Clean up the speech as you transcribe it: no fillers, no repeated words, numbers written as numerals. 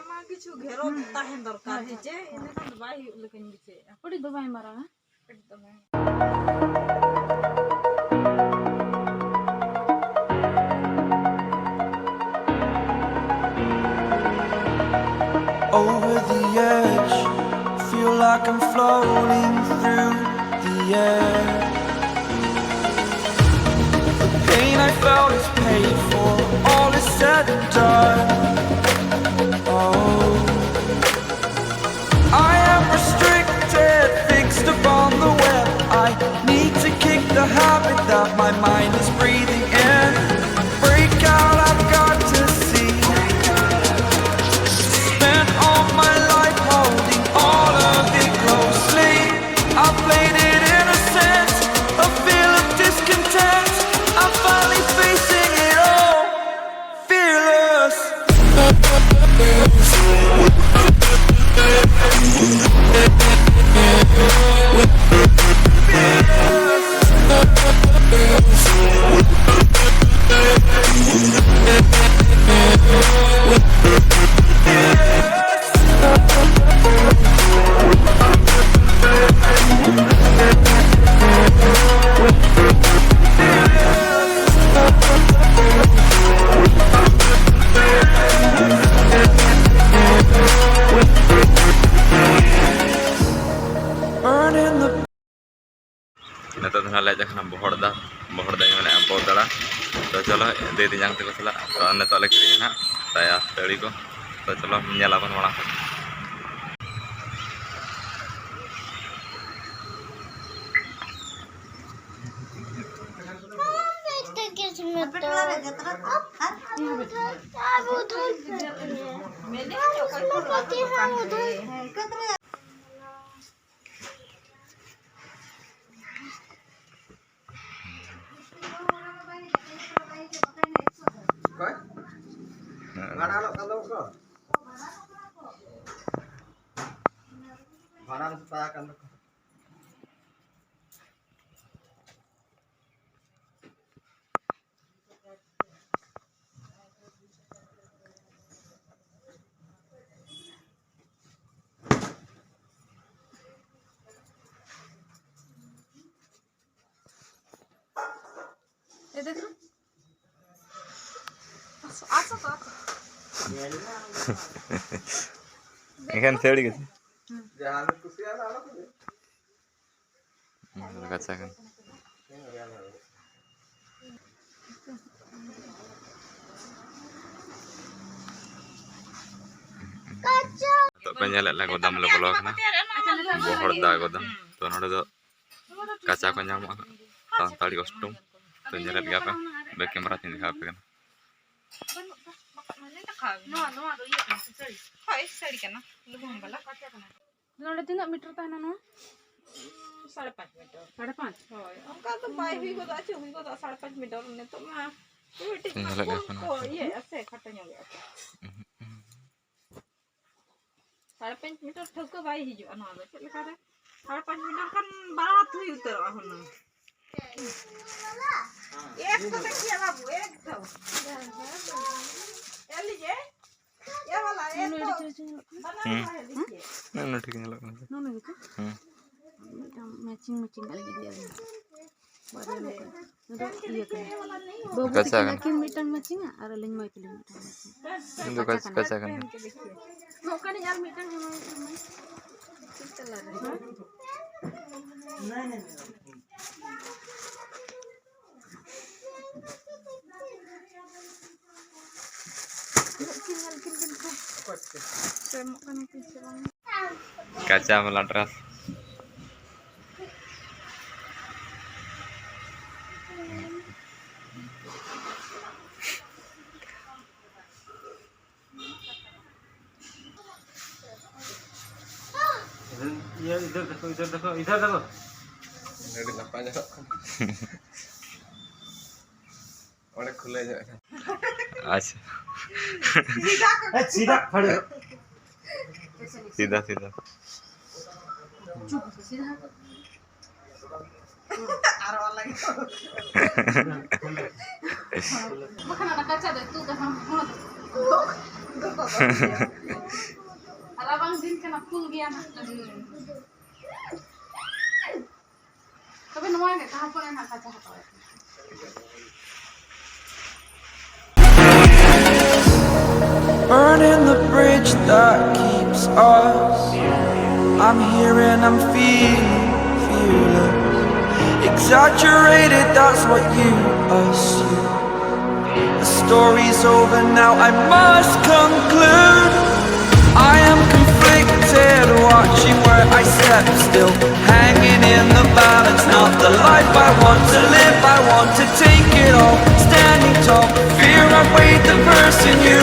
मा किछु घेरो ताहेन दरकार है जे इने kan बाई लेकिन बिचे पड़ी दबाई मारा है पड़ी दबाई over the edge, feel like I'm floating through the air. The pain I felt is paid for, all is said and done. Oh, I am restricted, fixed upon the web. I need to kick the habit that my mind is breathing in. Break out, I've got to see. Spent all my life holding all of it closely. I played it innocent, a feel of discontent. I'm finally facing it all, fearless. Nito tengah lejak na bohorda yang mana ampau dala. To chalo de tinjang teko sala. To nito le kiri na taya teri ko. To chalo nyalaban wala. ये देखो आसा Ikan teri gitu. Jangan kusian anak tu. Kaca kan. Kaca. To penyelek lah godam le bolok na. Bohorda godam. To node do kaca ko nyamuk. Santali kostum. To nyelek gapa. Be kamera tin dikhap kan. नोड़े तीन metre ता ना 5.5 metre 5.5 होय अंका तो by हुई को अच्छे हुई को 5.5 मीटर ने तो मा को ये ऐसे खटो ᱧᱚᱜ गया 5.5 मीटर ठोक को बाई हिजु ना दो चले करे 5.5 मीटर kan बात हुई उतर हन एक तो देखिए बाबू एक तो एली जे ये वाला एक तो No ठीक नहीं लगता. no gitu matching kali dia baru itu iya kan Kaca kan. yakin meeting matching ada lain mai pilih meeting matching Itu kaca kan. no kan यार meeting चला रहा नहीं Kaca meladras. ये इधर देखो इधर देखो इधर देखो Dari lapanya kok. Oleh खुले जाए. अच्छा. सीधा खड़े सीधा सीधा. चुप सीधा आरो वाला makan ada kaca deh tuh dah Rabang din ka na full gaya na. Tapi naman nga kahapon ay nakakahato. Burning the bridge that keeps us. I'm here and I'm feeling fearless. Exaggerated, that's what you assume. The story's over now, I must conclude. I am conflicted, watching where I step still, hanging in the balance. Not the life I want to live, I want to take it all. Standing tall, fear I've weighed the person you